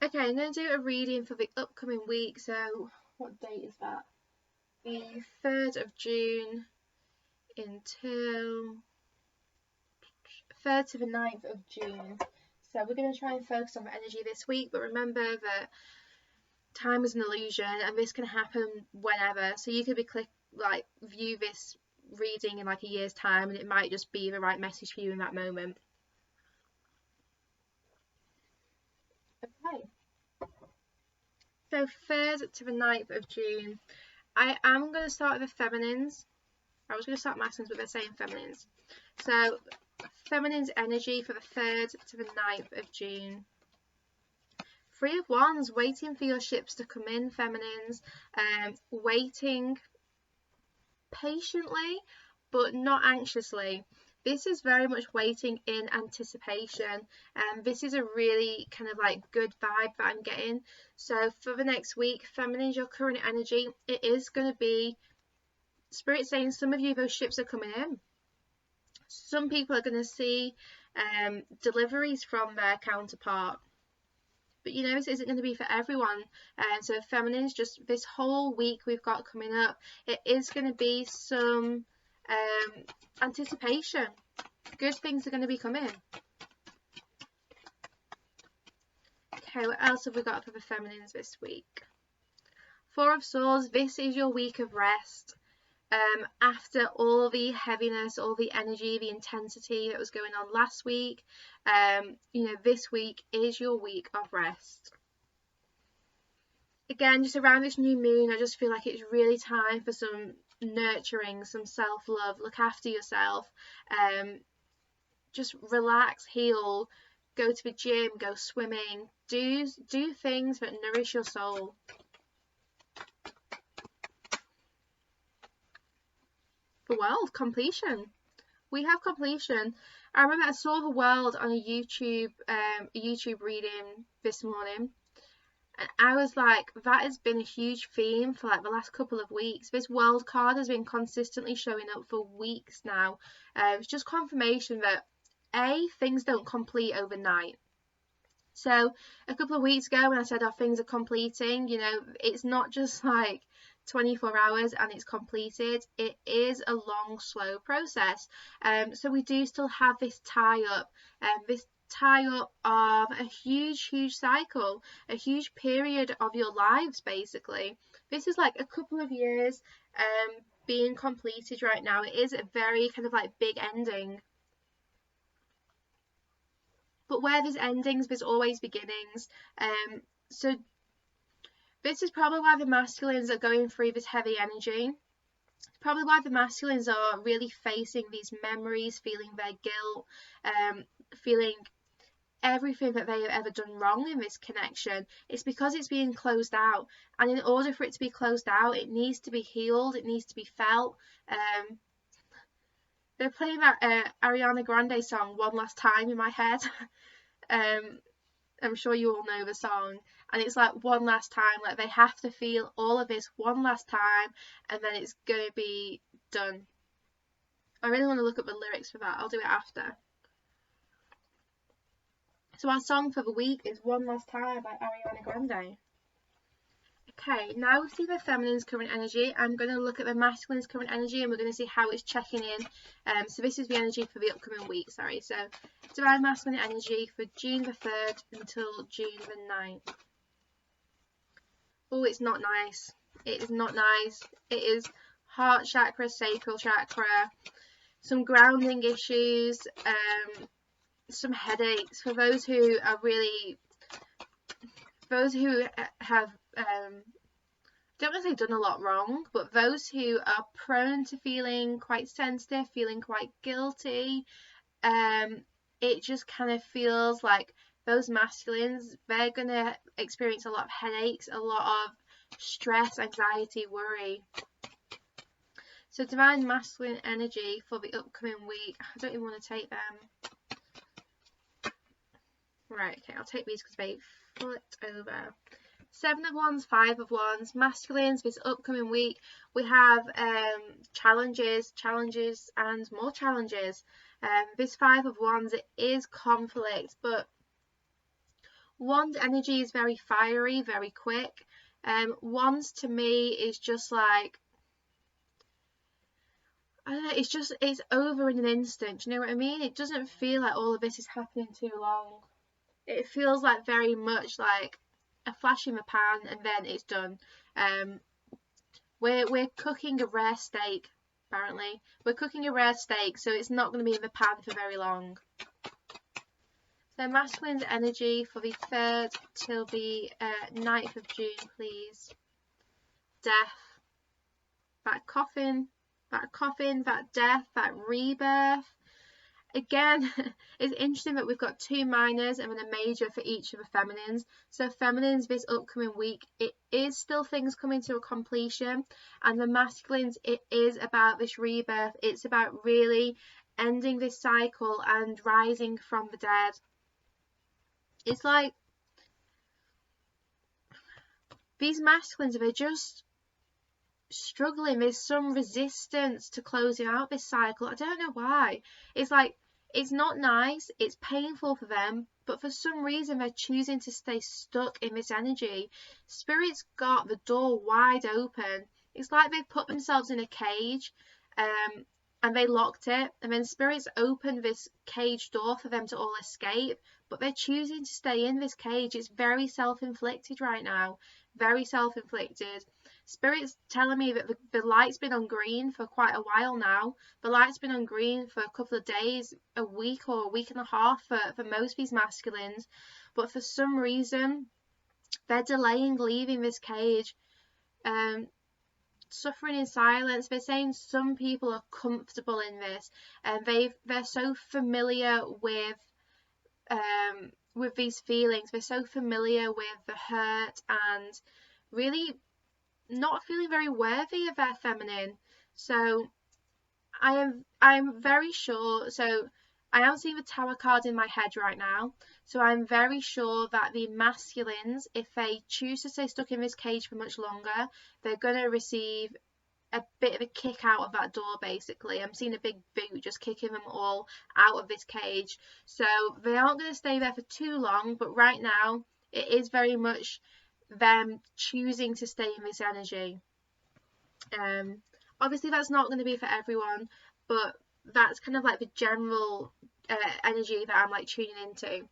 Okay, I'm going to do a reading for the upcoming week. So, what date is that? The 3rd of June until 3rd to the 9th of June. So, we're going to try and focus on the energy this week, but remember that time is an illusion and this can happen whenever. So, you could be view this reading in like a year's time and it might just be the right message for you in that moment. Okay. So 3rd to the 9th of June, I am going to start with the feminines. I was going to start masculines, but they're saying feminines. So feminines energy for the 3rd to the 9th of June. 3 of Wands, waiting for your ships to come in, feminines. Waiting patiently, but not anxiously. This is very much waiting in anticipation, and this is a really kind of like good vibe that I'm getting. So for the next week, feminines, your current energy, it is going to be Spirit saying some of you, those ships are coming in. Some people are going to see deliveries from their counterpart, but you know, this isn't going to be for everyone. And so feminines, just this whole week we've got coming up, it is going to be some anticipation. Good things are going to be coming. Okay, what else have we got for the feminines this week? 4 of Swords, this is your week of rest. After all the heaviness, all the energy, the intensity that was going on last week, you know, this week is your week of rest. Again, just around this new moon, I just feel like it's really time for some nurturing, some self-love. Look after yourself. Just relax, heal, go to the gym, go swimming, do things that nourish your soul. The World, completion. We have completion. I remember I saw the World on a YouTube reading this morning, and I was like, that has been a huge theme for like the last couple of weeks. This World card has been consistently showing up for weeks now. It's just confirmation that things don't complete overnight. So a couple of weeks ago when I said, things are completing, you know, it's not just like 24 hours and it's completed. It is a long, slow process. So we do still have this tie up of a huge cycle, a huge period of your lives. Basically, this is like a couple of years being completed right now. It is a very kind of like big ending. But where there's endings, there's always beginnings. So this is probably why the masculines are going through this heavy energy. It's probably why the masculines are really facing these memories, feeling their guilt, feeling everything that they have ever done wrong in this connection. It's because it's being closed out. And in order for it to be closed out, it needs to be healed, it needs to be felt. They're playing that Ariana Grande song One Last Time in my head. I'm sure you all know the song, and it's like one last time, like they have to feel all of this one last time and then it's gonna be done. I really want to look up the lyrics for that. I'll do it after. So our song for the week is One Last Time by Ariana Grande. Okay, now we've seen the feminine's current energy. I'm going to look at the masculine's current energy and we're going to see how it's checking in. So this is the energy for the upcoming week, so divine masculine energy for June the 3rd until June the 9th. Oh, it's not nice. It is not nice. It is heart chakra, sacral chakra, some grounding issues, some headaches for those who are really, those who have don't want to say done a lot wrong, but those who are prone to feeling quite sensitive, feeling quite guilty, it just kind of feels like those masculines, they're going to experience a lot of headaches, a lot of stress, anxiety, worry. So divine masculine energy for the upcoming week. I don't even want to take them. Right, okay, I'll take these because they flipped over. 7 of Wands, 5 of Wands, masculines this upcoming week. We have challenges and more challenges. This 5 of Wands, it is conflict, but Wand energy is very fiery, very quick. Wands to me is just like, I don't know, it's over in an instant. Do you know what I mean? It doesn't feel like all of this is happening too long. It feels like very much like a flash in the pan and then it's done. We're cooking a rare steak, apparently. We're cooking a rare steak, so it's not going to be in the pan for very long. So masculine's energy for the 3rd till the 9th of June, please. Death, that coffin, that death, that rebirth. Again, it's interesting that we've got 2 minors and then a major for each of the feminines. So feminines this upcoming week, it is still things coming to a completion, and the masculines, it is about this rebirth. It's about really ending this cycle and rising from the dead. It's like these masculines, they're just struggling. There's some resistance to closing out this cycle. I don't know why. It's like, it's not nice, it's painful for them, but for some reason they're choosing to stay stuck in this energy. Spirit's got the door wide open. It's like they've put themselves in a cage and they locked it, and then Spirit's opened this cage door for them to all escape, but they're choosing to stay in this cage. It's very self-inflicted right now, very self-inflicted. Spirit's telling me that the light's been on green for quite a while now. The light's been on green for a couple of days, a week or a week and a half for most of these masculines, but for some reason they're delaying leaving this cage, suffering in silence. They're saying some people are comfortable in this, and they're so familiar with these feelings. They're so familiar with the hurt and really not feeling very worthy of their feminine. So I'm very sure, so I am seeing the Tower card in my head right now, so I'm very sure that the masculines, if they choose to stay stuck in this cage for much longer, they're going to receive a bit of a kick out of that door, basically. I'm seeing a big boot just kicking them all out of this cage. So they aren't going to stay there for too long, but right now it is very much them choosing to stay in this energy. Obviously that's not going to be for everyone, but that's kind of like the general energy that I'm like tuning into.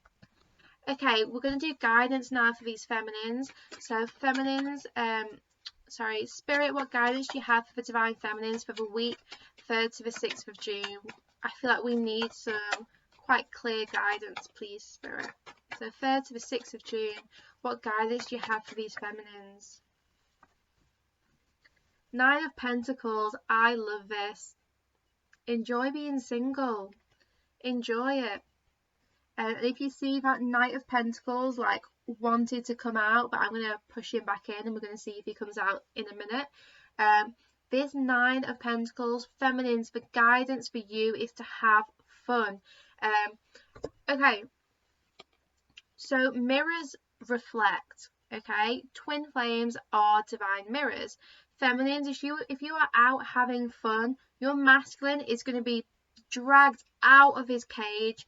Okay, we're going to do guidance now for these feminines. So feminines, Spirit, what guidance do you have for the divine feminines for the week 3rd to the 6th of June? I feel like we need some quite clear guidance, please, Spirit. So 3rd to the 6th of June, what guidance do you have for these feminines? 9 of Pentacles, I love this. Enjoy being single. Enjoy it. And if you see that Knight of Pentacles like wanted to come out, but I'm going to push him back in and we're going to see if he comes out in a minute. This 9 of Pentacles, feminines, the guidance for you is to have fun. Okay, so mirrors reflect. Okay, twin flames are divine mirrors. Feminines, if you are out having fun, your masculine is going to be dragged out of his cage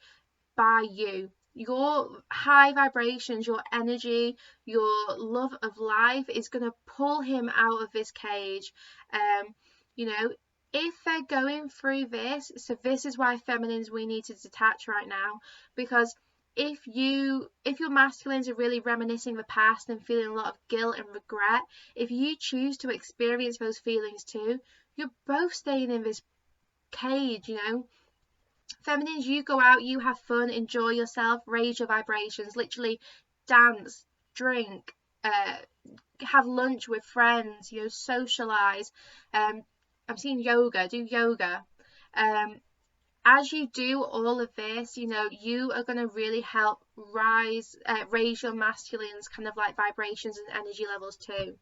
by you. Your high vibrations, your energy, your love of life is going to pull him out of this cage. You know, if they're going through this, so this is why feminines, we need to detach right now, because if your masculines are really reminiscing the past and feeling a lot of guilt and regret, if you choose to experience those feelings too, you're both staying in this cage, you know. Feminines, you go out, you have fun, enjoy yourself, raise your vibrations, literally dance, drink, have lunch with friends, you know, socialize. I'm seeing yoga, do yoga. As you do all of this, you know, you are going to really help raise your masculines kind of like vibrations and energy levels too.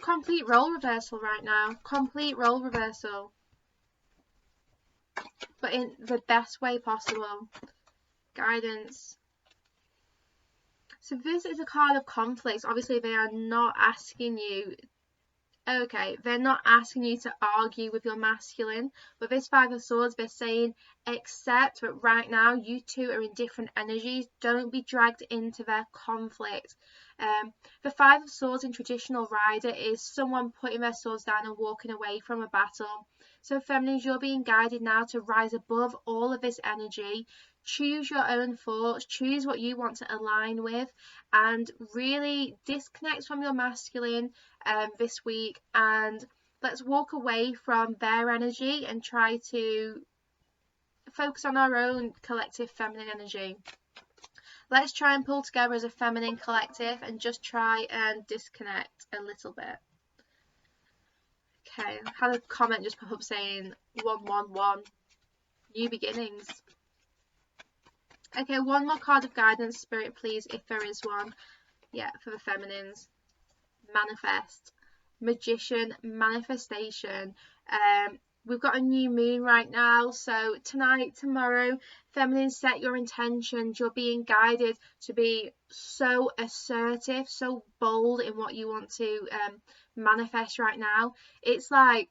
Complete role reversal right now. Complete role reversal. But in the best way possible. Guidance. So this is a card of conflicts. Obviously they are not asking you Okay, they're not asking you to argue with your masculine. With this Five of Swords, they're saying accept that right now you two are in different energies. Don't be dragged into their conflict. The Five of Swords in traditional rider is someone putting their swords down and walking away from a battle. So feminines, you're being guided now to rise above all of this energy. Choose your own thoughts, choose what you want to align with, and really disconnect from your masculine this week, and let's walk away from their energy and try to focus on our own collective feminine energy. Let's try and pull together as a feminine collective and just try and disconnect a little bit. Okay, I had a comment just pop up saying 111, new beginnings. Okay, one more card of guidance, Spirit, please, if there is one. Yeah, for the feminines. Manifest. Magician, manifestation. We've got a new moon right now, so tonight, tomorrow, feminine, set your intentions. You're being guided to be so assertive, so bold in what you want to manifest right now. It's like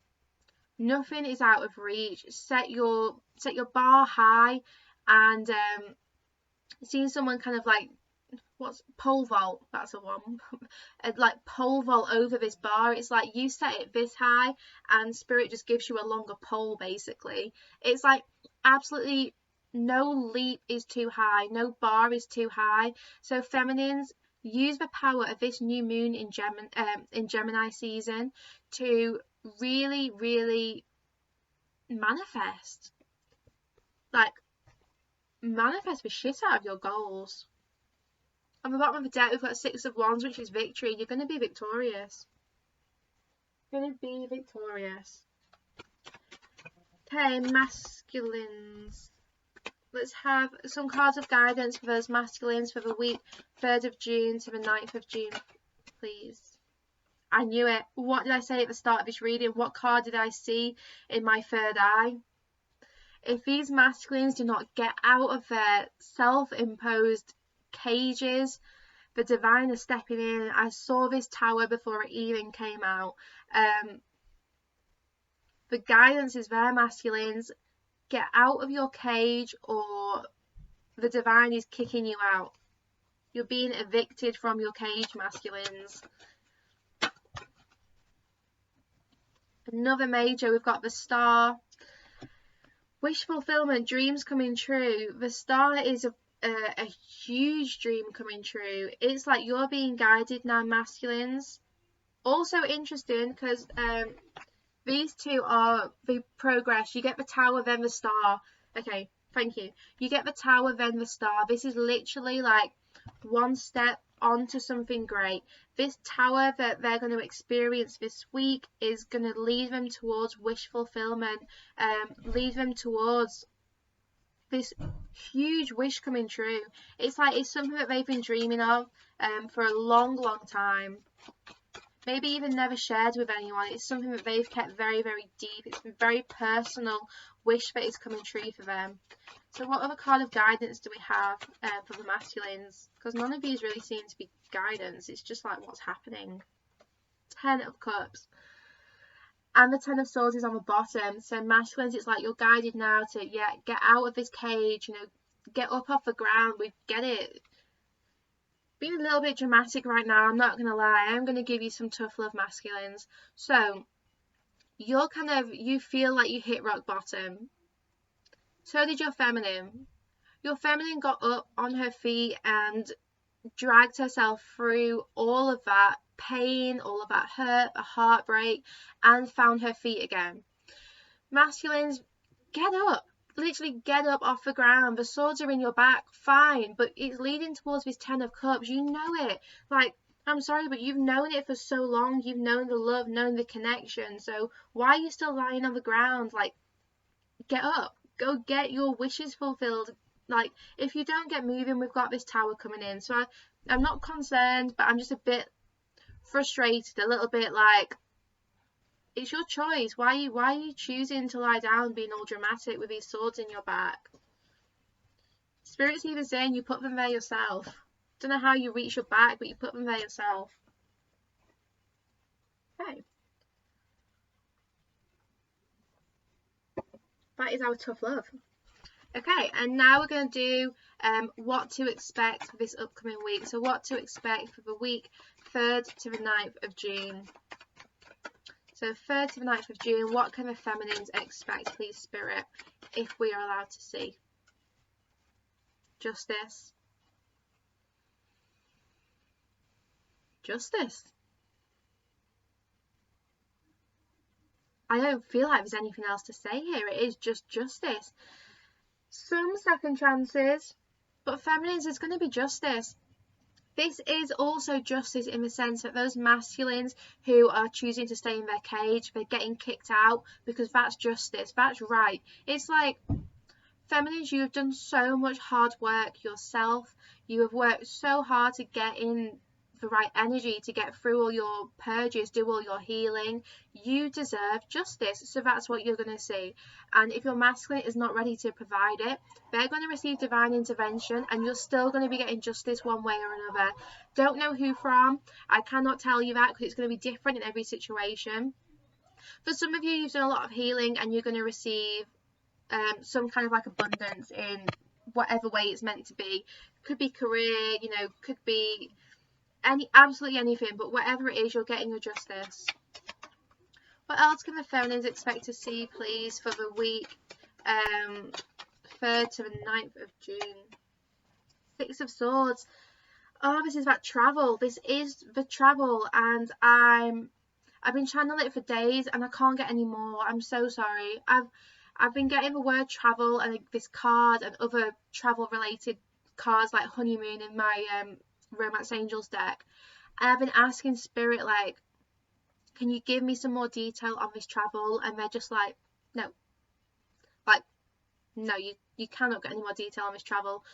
nothing is out of reach. Set your bar high, and seeing someone kind of like, what's pole vault, that's a one, like pole vault over this bar. It's like you set it this high and Spirit just gives you a longer pole, basically. It's like absolutely no leap is too high, no bar is too high. So feminines, use the power of this new moon in Gemini season to really manifest, like manifest the shit out of your goals. On the bottom of the deck, we've got Six of Wands, which is victory. You're going to be victorious. You're going to be victorious. Okay, masculines. Let's have some cards of guidance for those masculines for the week 3rd of June to the 9th of June, please. I knew it. What did I say at the start of this reading? What card did I see in my third eye? If these masculines do not get out of their self-imposed cages, the divine is stepping in. I saw this tower before it even came out. The guidance is there, masculines. Get out of your cage or the divine is kicking you out. You're being evicted from your cage, masculines. Another major, we've got the Star. Wish fulfillment, dreams coming true. The Star is a huge dream coming true. It's like you're being guided now, masculines. Also interesting because these two are the progress. You get the Tower, then the Star. Okay, thank you. You get the Tower, then the Star. This is literally like one step onto something great. This Tower that they're going to experience this week is going to lead them towards wish fulfillment, lead them towards this huge wish coming true. It's like it's something that they've been dreaming of for a long time. Maybe even never shared with anyone. It's something that they've kept very deep. It's a very personal wish that is coming true for them. So what other card of guidance do we have for the masculines? Because none of these really seem to be guidance. It's just like what's happening. 10 of Cups. And the 10 of Swords is on the bottom. So masculines, it's like you're guided now to, yeah, get out of this cage, you know, get up off the ground. We get it. Being a little bit dramatic right now, I'm not going to lie. I'm going to give you some tough love, masculines. So you're you feel like you hit rock bottom. So did your feminine. Your feminine got up on her feet and dragged herself through all of that pain, all of that hurt, the heartbreak, and found her feet again. Masculines, get up. Literally get up off the ground. The swords are in your back, fine, but it's leading towards this 10 of Cups. You know it. Like, I'm sorry, but you've known it for so long. You've known the love, known the connection. So why are you still lying on the ground? Like, get up. Go get your wishes fulfilled. Like, if you don't get moving, we've got this Tower coming in. So I'm not concerned, but I'm just a bit frustrated, a little bit like, it's your choice. Why are you choosing to lie down being all dramatic with these swords in your back? Spirit's even saying you put them there yourself. Don't know how you reach your back, but you put them there yourself. Okay. That is our tough love. Okay, and now we're going to do what to expect for this upcoming week. So what to expect for the week 3rd to the 9th of June. So 3rd to the 9th of June, what can the feminines expect, please, Spirit, if we are allowed to see? Justice. Justice. I don't feel like there's anything else to say here. It is just justice. Some second chances, but feminines, is going to be justice. This is also justice in the sense that those masculines who are choosing to stay in their cage, they're getting kicked out, because that's justice. That's right. It's like, feminines, you have done so much hard work yourself. You have worked so hard to get in the right energy, to get through all your purges, do all your healing. You deserve justice, so that's what you're going to see. And if your masculine is not ready to provide it, they're going to receive divine intervention, and you're still going to be getting justice one way or another. Don't know who from. I cannot tell you that, because it's going to be different in every situation. For some of you, you've done a lot of healing, and you're going to receive some kind of like abundance in whatever way it's meant to be. Could be career, you know, could be absolutely anything, but whatever it is, you're getting your justice. What else can the feminines expect to see, please, for the week 3rd to the 9th of June? 6 of Swords. Oh, this is about travel. This is the travel, and I've been channeling it for days, and I can't get any more. I'm so sorry. I've been getting the word travel and this card and other travel related cards like honeymoon in my Romance Angels deck, and I've been asking Spirit, like, can you give me some more detail on this travel? And they're just like, no, you cannot get any more detail on this travel.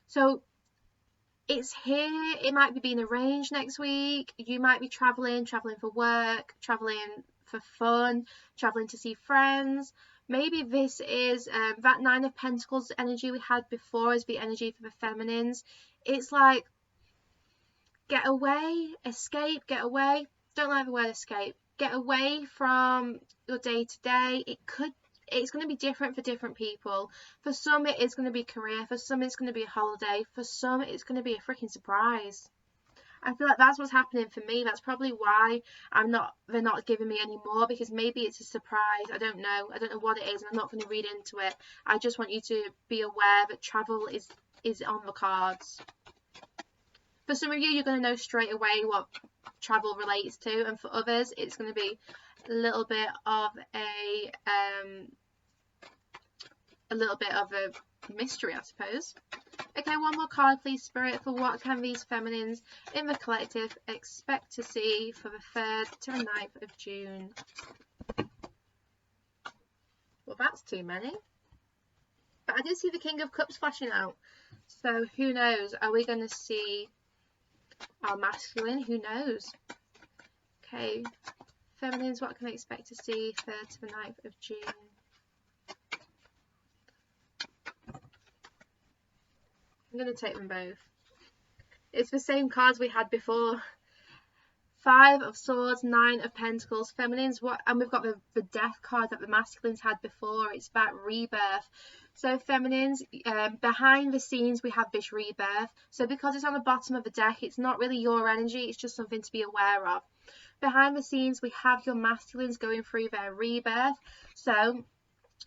So it's here. It might be being arranged next week. You might be traveling for work, traveling for fun, traveling to see friends. Maybe this is that 9 of Pentacles energy we had before is the energy for the feminines. It's like, get away, escape, get away. Don't like the word escape. Get away from your day to day. It's going to be different for different people. For some, it is going to be career. For some, it's going to be a holiday. For some, it's going to be a freaking surprise. I feel like that's what's happening for me. That's probably why they're not giving me any more, because maybe it's a surprise. I don't know what it is, and I'm not going to read into it. I just want you to be aware that travel is on the cards. For some of you, you're going to know straight away what travel relates to, and for others, it's going to be a little bit of a mystery, I suppose. Okay, one more card, please, Spirit, for what can these feminines in the collective expect to see for the 3rd to the 9th of June? Well, that's too many. But I did see the King of Cups flashing out. So who knows? Are we going to see our masculine? Who knows? Okay, feminines, what can I expect to see 3rd to the 9th of June? I'm going to take them both. It's the same cards we had before. 5 of Swords, 9 of Pentacles, feminines, and we've got the Death card that the masculines had before. It's about rebirth. So feminines, behind the scenes, we have this rebirth. So because it's on the bottom of the deck, it's not really your energy, it's just something to be aware of. Behind the scenes, we have your masculines going through their rebirth. So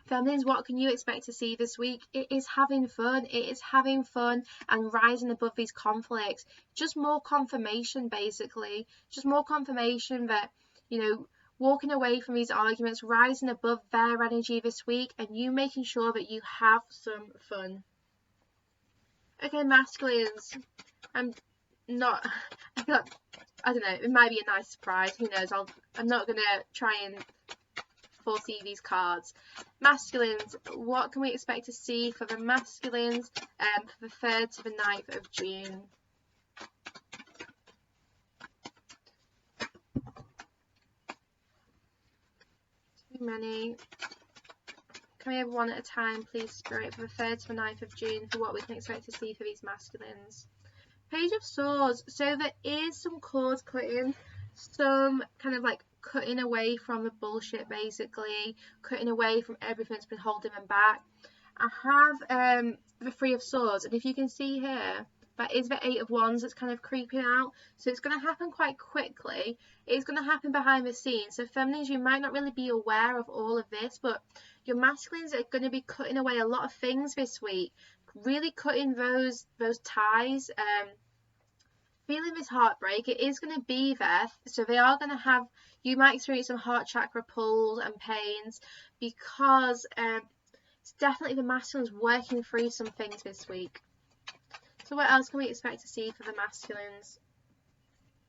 feminines, what can you expect to see this week? It is having fun. It is having fun and rising above these conflicts. Just more confirmation, basically. Just more confirmation that, you know, walking away from these arguments, rising above their energy this week, and you making sure that you have some fun. Okay, masculines. I feel like, I don't know, it might be a nice surprise. Who knows? I'm not going to try and foresee these cards. Masculines, what can we expect to see for the masculines for the 3rd to the 9th of June? Too many. Can we have one at a time, please, Spirit, for the 3rd to the 9th of June for what we can expect to see for these masculines? Page of Swords. So there is some cord cutting, some kind of like cutting away from the bullshit, basically, cutting away from everything that's been holding them back. I have the Three of Swords, and if you can see here, that is the Eight of Wands that's kind of creeping out. So it's going to happen quite quickly. It's going to happen behind the scenes. So feminines, you might not really be aware of all of this, but your masculines are going to be cutting away a lot of things this week. Really cutting those ties. Feeling this heartbreak, it is going to be there. So they are going to have, you might experience some heart chakra pulls and pains, because it's definitely the masculines working through some things this week. So what else can we expect to see for the masculines?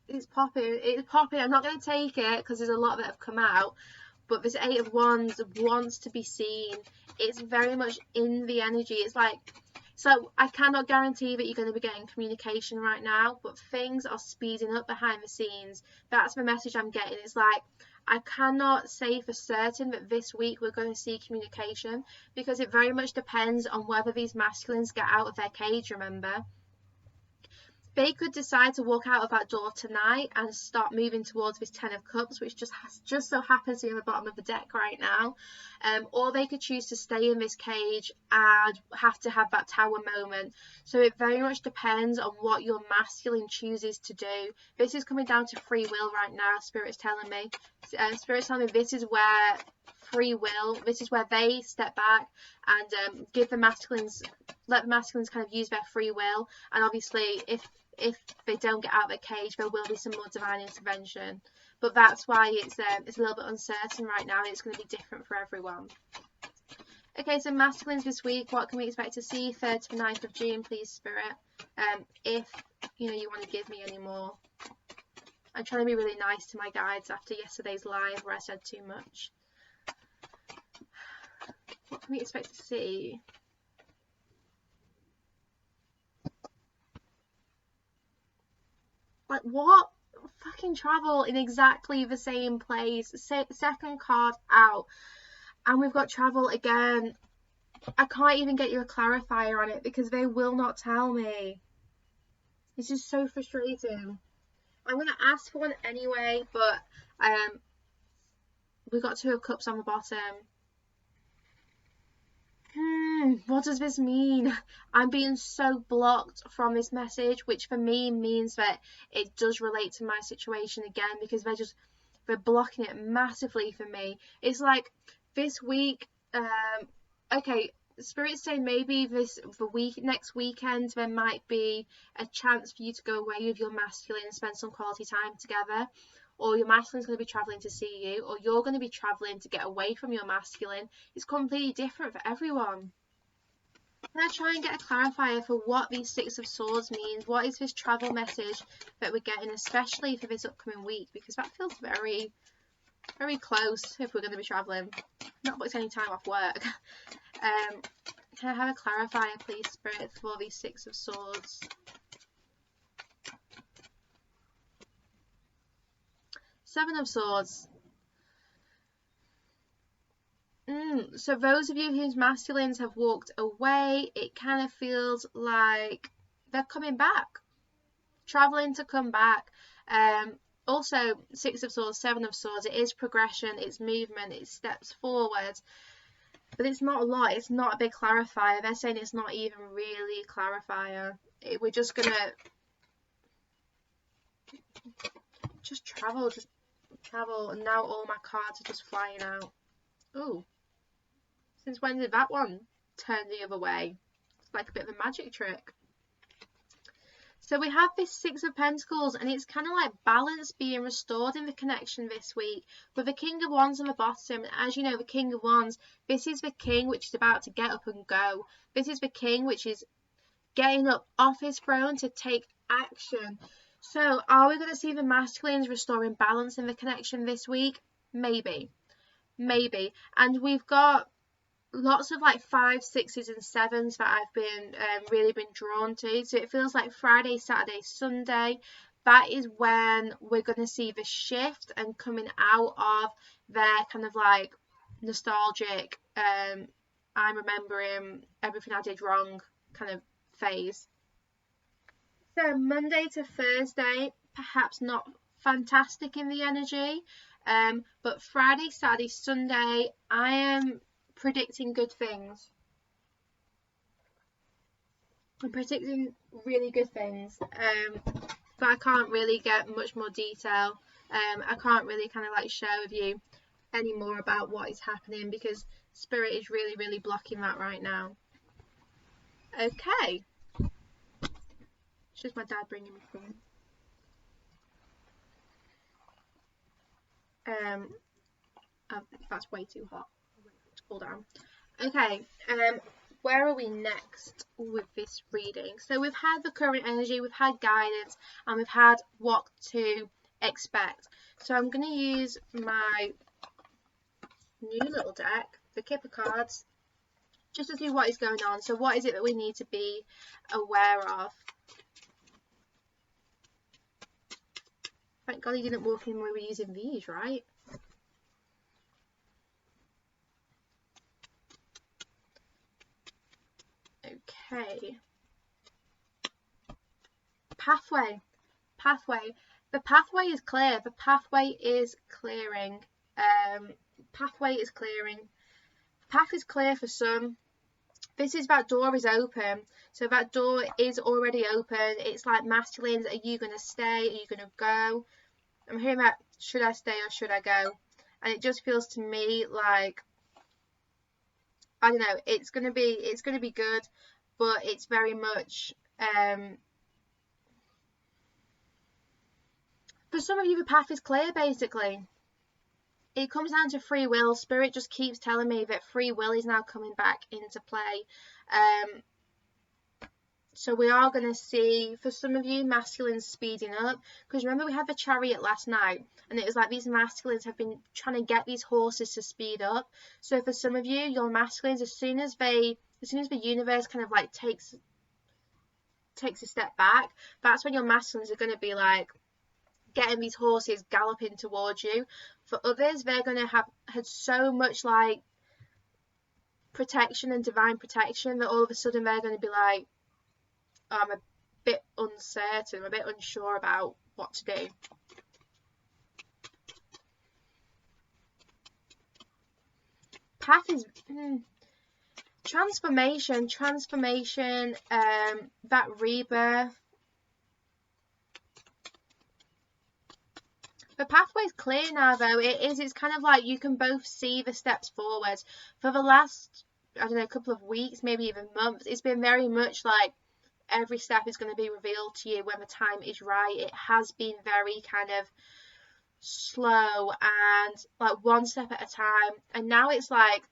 It's popping. It's popping. I'm not going to take it because there's a lot that have come out. But this Eight of Wands wants to be seen. It's very much in the energy. It's like, so I cannot guarantee that you're going to be getting communication right now, but things are speeding up behind the scenes. That's the message I'm getting. It's like, I cannot say for certain that this week we're going to see communication, because it very much depends on whether these masculines get out of their cage, remember. They could decide to walk out of that door tonight and start moving towards this Ten of Cups, which just so happens to be on the bottom of the deck right now. Or they could choose to stay in this cage and have to have that Tower moment. So it very much depends on what your masculine chooses to do. This is coming down to free will right now, Spirit's telling me. Spirit's telling me this is where free will, this is where they step back and give the masculines, let the masculines kind of use their free will. And obviously if they don't get out of the cage, there will be some more divine intervention. But that's why it's a little bit uncertain right now, and it's going to be different for everyone. Okay, so masculines this week, what can we expect to see? 3rd to the 9th of June, please, Spirit. If you want to give me any more. I'm trying to be really nice to my guides after yesterday's live where I said too much. What can we expect to see? Like, what? Fucking travel in exactly the same place. Second card out. And we've got travel again. I can't even get you a clarifier on it because they will not tell me. It's just so frustrating. I'm going to ask for one anyway, but we've got 2 of Cups on the bottom. What does this mean? I'm being so blocked from this message, which for me means that it does relate to my situation again, because they're blocking it massively for me. It's like this week, okay, Spirit's saying maybe next weekend there might be a chance for you to go away with your masculine and spend some quality time together. Or your masculine's going to be travelling to see you, or you're going to be travelling to get away from your masculine. It's completely different for everyone. Can I try and get a clarifier for what these 6 of Swords means? What is this travel message that we're getting, especially for this upcoming week? Because that feels very, very close if we're going to be travelling. Not booked any time off work. Can I have a clarifier, please, Spirit, for these 6 of Swords? Seven of Swords. So those of you whose masculines have walked away, it kind of feels like they're coming back. Traveling to come back. Also, 6 of Swords, 7 of Swords, it is progression, it's movement, it's steps forward. But it's not a lot, it's not a big clarifier. They're saying it's not even really a clarifier. We're just going to travel, and now all my cards are just flying out. Ooh. Since when did that one turn the other way? It's like a bit of a magic trick. So we have this 6 of Pentacles, and it's kind of like balance being restored in the connection this week with the King of Wands on the bottom. And as you know, the King of Wands, this is the king which is about to get up and go. This is the king which is getting up off his throne to take action. So are we going to see the masculines restoring balance in the connection this week? Maybe. And we've got lots of like 5s, 6s and 7s that I've been really been drawn to. So it feels like Friday, Saturday, Sunday, that is when we're going to see the shift and coming out of their kind of like nostalgic, I'm remembering everything I did wrong kind of phase. So Monday to Thursday, perhaps not fantastic in the energy. But Friday, Saturday, Sunday, I am predicting good things. I'm predicting really good things, but I can't really get much more detail. I can't really kind of like share with you any more about what is happening because Spirit is really blocking that right now. Okay. It's just my dad bringing me food. That's way too hot. Cool down. Okay. Where are we next with this reading? So we've had the current energy, we've had guidance, and we've had what to expect. So I'm going to use my new little deck, the Kipper cards, just to see what is going on. So what is it that we need to be aware of? Thank God he didn't walk in when we were using these, right? Okay. Pathway. The pathway is clear. The pathway is clearing. Pathway is clearing. Path is clear for some. This is that door is open. So that door is already open. It's like masculines. Are you going to stay? Are you going to go? I'm hearing that should I stay or should I go? And it just feels to me like, I don't know, it's going to be good, but it's very much for some of you the path is clear basically. It comes down to free will. Spirit just keeps telling me that free will is now coming back into play. So we are going to see, for some of you, masculines speeding up. Because remember we had the Chariot last night. And it was like these masculines have been trying to get these horses to speed up. So for some of you, your masculines, as soon as the universe kind of like takes a step back, that's when your masculines are going to be like getting these horses galloping towards you. For others, they're going to have had so much like protection and divine protection that all of a sudden they're going to be like, I'm a bit uncertain, I'm a bit unsure about what to do. Path is transformation, that rebirth. The pathway's clear now though. It's kind of like you can both see the steps forward. For the last, I don't know, couple of weeks, maybe even months, it's been very much like every step is going to be revealed to you when the time is right. It has been very kind of slow and like one step at a time, and now it's like,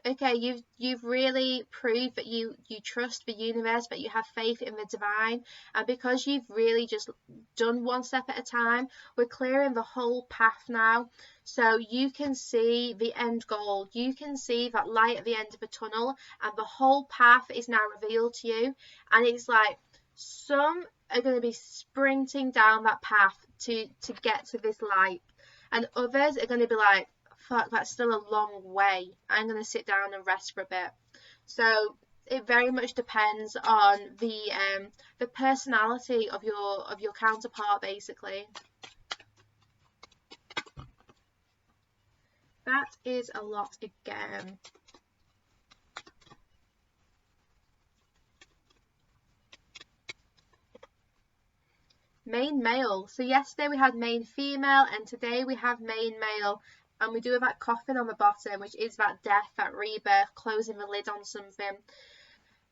okay, you've really proved that you trust the universe, that you have faith in the divine, and because you've really just done one step at a time, we're clearing the whole path now, so you can see the end goal, you can see that light at the end of the tunnel, and the whole path is now revealed to you. And it's like some are going to be sprinting down that path to get to this light, and others are going to be like, fuck, that's still a long way, I'm going to sit down and rest for a bit. So it very much depends on the personality of your counterpart basically. That is a lot again. Main male. So yesterday we had main female and today we have main male. And we do have that coffin on the bottom, which is that death, that rebirth, closing the lid on something.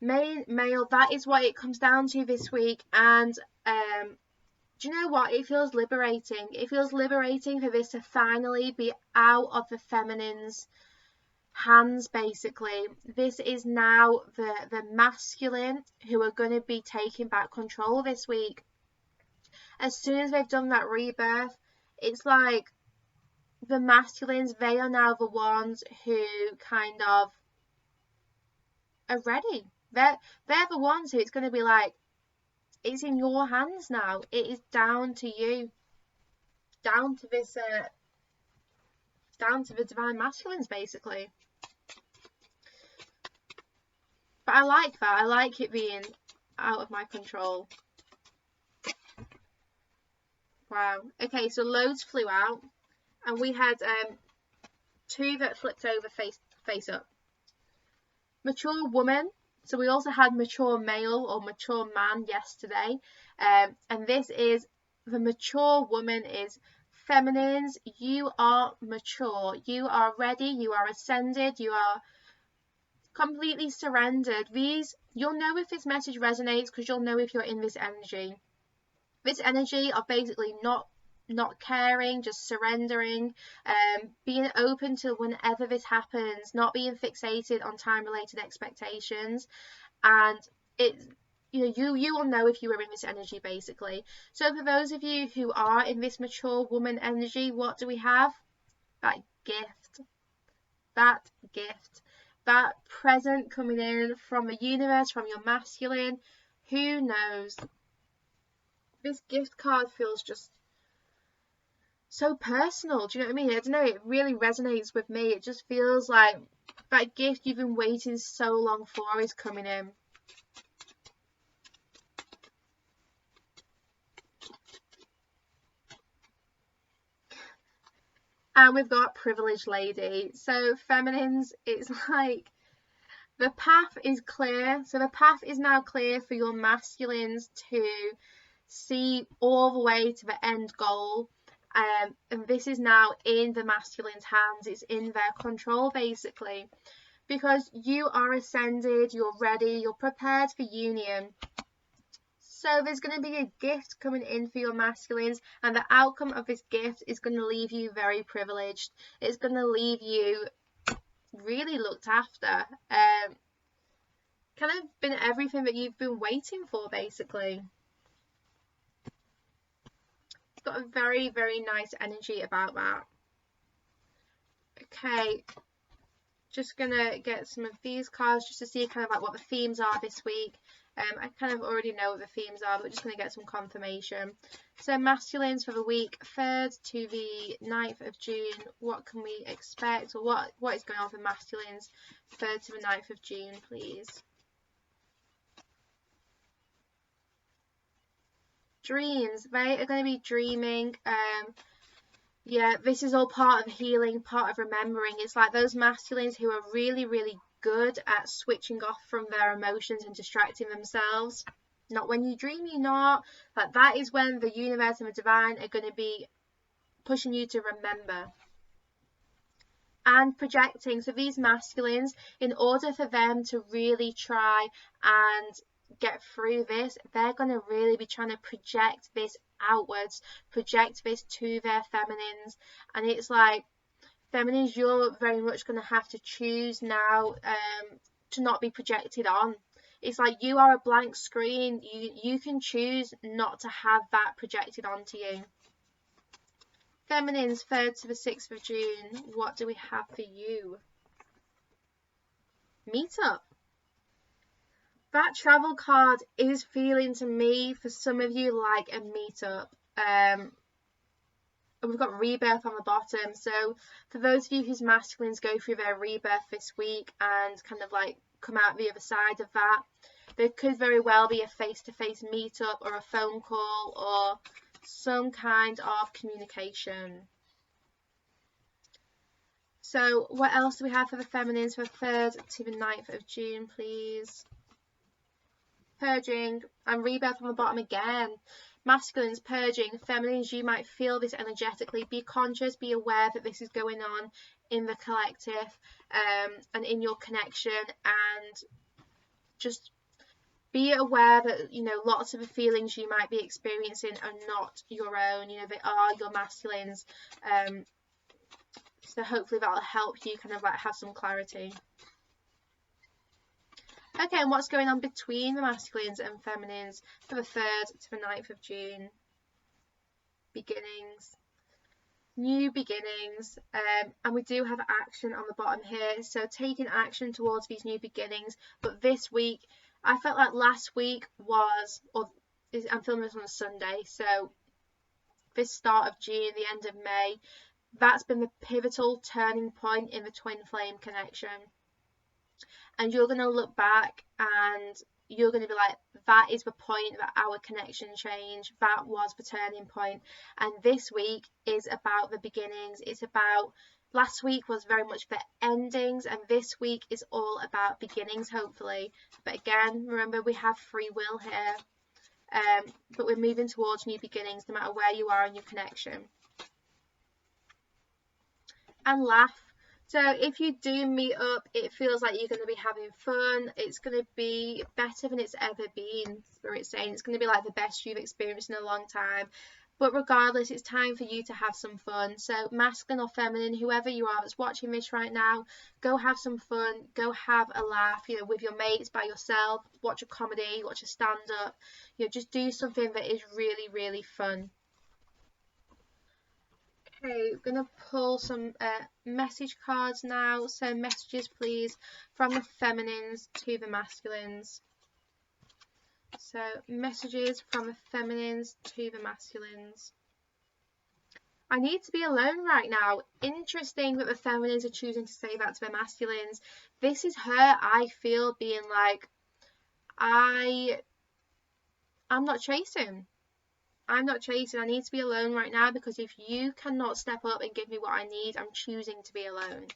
Main male, that is what it comes down to this week. And do you know what? It feels liberating. It feels liberating for this to finally be out of the feminine's hands, basically. This is now the masculine who are going to be taking back control this week. As soon as they've done that rebirth, it's like the masculines, they are now the ones who kind of are ready. They're the ones who it's going to be like, it's in your hands now. It is down to you. Down to this, down to the divine masculines, basically. But I like that. I like it being out of my control. Wow. Okay, so loads flew out. And we had 2 that flipped over face up. Mature woman. So we also had mature male or mature man yesterday. And this is, the mature woman is feminines. You are mature. You are ready. You are ascended. You are completely surrendered. You'll know if this message resonates because you'll know if you're in this energy. This energy of basically not caring, just surrendering, being open to whenever this happens, not being fixated on time-related expectations, and it's, you know, you will know if you are in this energy basically. So for those of you who are in this mature woman energy, what do we have? That gift, that present coming in from the universe, from your masculine. Who knows? This gift card feels just so personal. Do you know what I mean? I don't know, it really resonates with me. It just feels like that gift you've been waiting so long for is coming in. And we've got privileged lady. So feminines, it's like the path is clear. So the path is now clear for your masculines to see all the way to the end goal. And this is now in the masculine's hands. It's in their control basically, because you are ascended, you're ready, you're prepared for union. So there's going to be a gift coming in for your masculines, and the outcome of this gift is going to leave you very privileged. It's going to leave you really looked after. Kind of been everything that you've been waiting for basically. Got a very, very nice energy about that. Okay, just gonna get some of these cards just to see kind of like what the themes are this week. I kind of already know what the themes are, but we're just going to get some confirmation. So masculines for the week 3rd to the 9th of June, what can we expect, or what is going on for masculines 3rd to the 9th of June, please? Dreams, they are going to be dreaming. Yeah, this is all part of healing, part of remembering. It's like those masculines who are really, really good at switching off from their emotions and distracting themselves. Not when you dream, you're not. Like that is when the universe and the divine are going to be pushing you to remember. And projecting. So these masculines, in order for them to really try and get through this, they're going to really be trying to project this outwards, project this to their feminines. And it's like, feminines, you're very much going to have to choose now to not be projected on. It's like you are a blank screen. You can choose not to have that projected onto you. Feminines 3rd to the 6th of June, what do we have for you? Meetup. That travel card is feeling to me for some of you like a meetup. We've got rebirth on the bottom. So for those of you whose masculines go through their rebirth this week and kind of like come out the other side of that, there could very well be a face-to-face meetup or a phone call or some kind of communication. So what else do we have for the feminines for 3rd to the 9th of June, please? Purging and rebirth on the bottom again. Masculines, purging. Feminines, you might feel this energetically. Be conscious, be aware that this is going on in the collective and in your connection, and just be aware that, you know, lots of the feelings you might be experiencing are not your own. You know, they are your masculines. So hopefully that'll help you kind of like have some clarity. Okay, and what's going on between the masculines and feminines for the 3rd to the 9th of June? Beginnings. New beginnings. And we do have action on the bottom here. So taking action towards these new beginnings. But this week, I felt like last week was, I'm filming this on a Sunday, so this start of June, the end of May, that's been the pivotal turning point in the twin flame connection. And you're going to look back and you're going to be like, that is the point that our connection changed. That was the turning point. And this week is about the beginnings. It's about, last week was very much the endings, and this week is all about beginnings, hopefully. But again, remember, we have free will here. But we're moving towards new beginnings, no matter where you are in your connection. And laugh. So if you do meet up, it feels like you're going to be having fun. It's going to be better than it's ever been. Spirit's saying it's going to be like the best you've experienced in a long time. But regardless, it's time for you to have some fun. So masculine or feminine, whoever you are that's watching this right now, go have some fun. Go have a laugh, you know, with your mates, by yourself. Watch a comedy, watch a stand-up. You know, just do something that is really, really fun. Okay, we're going to pull some message cards now. So messages, please, from the feminines to the masculines. So messages from the feminines to the masculines. I need to be alone right now. Interesting that the feminines are choosing to say that to the masculines. This is her, I feel, being like, I'm not chasing. I'm not chasing. I need to be alone right now, because if you cannot step up and give me what I need, I'm choosing to be alone.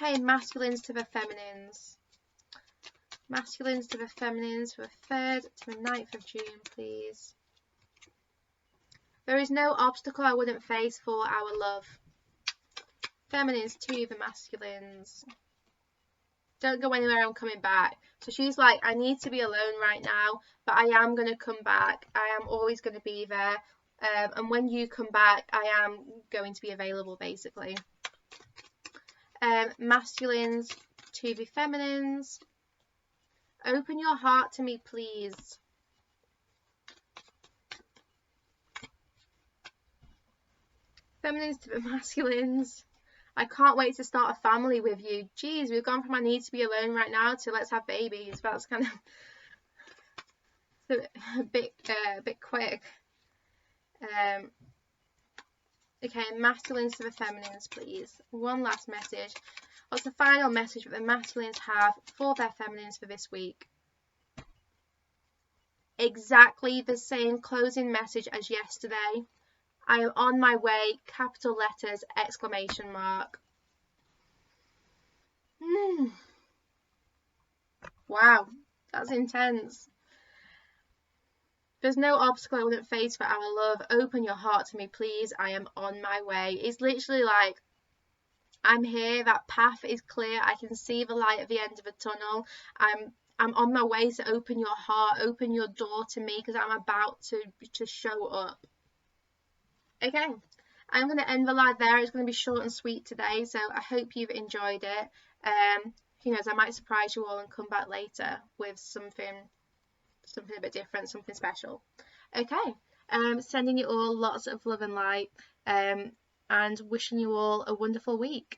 Okay, masculines to the feminines. Masculines to the feminines for the 3rd to the 9th of June, please. There is no obstacle I wouldn't face for our love. Feminines to the masculines. Don't go anywhere, I'm coming back. So she's like, I need to be alone right now, but I am going to come back. I am always going to be there. And when you come back, I am going to be available, basically. Masculines to the feminines. Open your heart to me, please. Feminines to the masculines. I can't wait to start a family with you. Geez, we've gone from I need to be alone right now to let's have babies. That's kind of a bit quick. Okay, masculines to the feminines, please. One last message. What's the final message that the masculines have for their feminines for this week? Exactly the same closing message as yesterday. I am on my way, capital letters, exclamation mark. Wow, that's intense. There's no obstacle I wouldn't face for our love. Open your heart to me, please. I am on my way. It's literally like, I'm here. That path is clear. I can see the light at the end of the tunnel. I'm on my way, so open your heart, open your door to me, because I'm about to show up. Okay, I'm going to end the live there. It's going to be short and sweet today, so I hope you've enjoyed it. Who knows, I might surprise you all and come back later with something a bit different, something special. Okay, sending you all lots of love and light, and wishing you all a wonderful week.